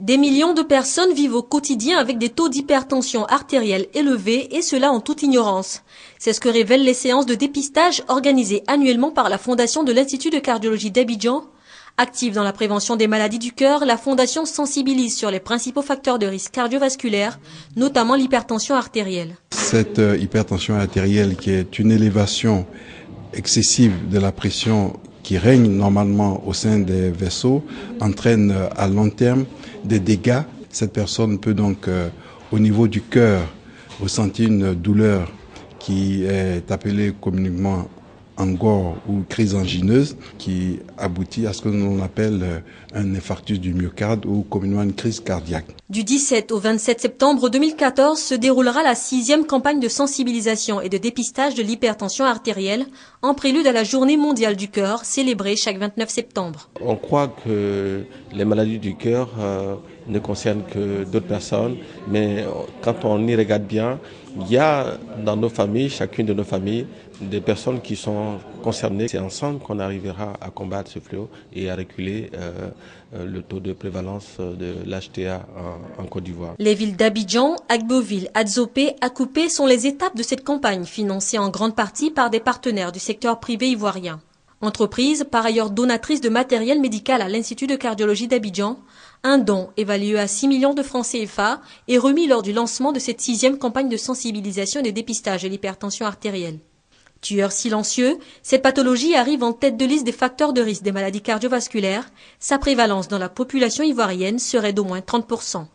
Des millions de personnes vivent au quotidien avec des taux d'hypertension artérielle élevés et cela en toute ignorance. C'est ce que révèlent les séances de dépistage organisées annuellement par la Fondation de l'Institut de cardiologie d'Abidjan. Active dans la prévention des maladies du cœur, la Fondation sensibilise sur les principaux facteurs de risque cardiovasculaire, notamment l'hypertension artérielle. Cette hypertension artérielle qui est une élévation excessive de la pression qui règne normalement au sein des vaisseaux entraîne à long terme des dégâts. Cette personne peut donc au niveau du cœur ressentir une douleur qui est appelée communément angor ou crise angineuse qui aboutit à ce que l'on appelle un infarctus du myocarde ou communément une crise cardiaque. Du 17 au 27 septembre 2014 se déroulera la 6e campagne de sensibilisation et de dépistage de l'hypertension artérielle en prélude à la Journée mondiale du cœur célébrée chaque 29 septembre. On croit que les maladies du cœur ne concernent que d'autres personnes, mais quand on y regarde bien, il y a dans nos familles, chacune de nos familles, des personnes qui sont concernées. C'est ensemble qu'on arrivera à combattre ce fléau et à reculer le taux de prévalence de l'HTA en Côte d'Ivoire. Les villes d'Abidjan, Agboville, Adzopé, Akupé sont les étapes de cette campagne financée en grande partie par des partenaires du secteur privé ivoirien. Entreprise, par ailleurs donatrice de matériel médical à l'Institut de cardiologie d'Abidjan, un don évalué à 6 millions de francs CFA est remis lors du lancement de cette 6e campagne de sensibilisation et de dépistage de l'hypertension artérielle. Tueur silencieux, cette pathologie arrive en tête de liste des facteurs de risque des maladies cardiovasculaires. Sa prévalence dans la population ivoirienne serait d'au moins 30%.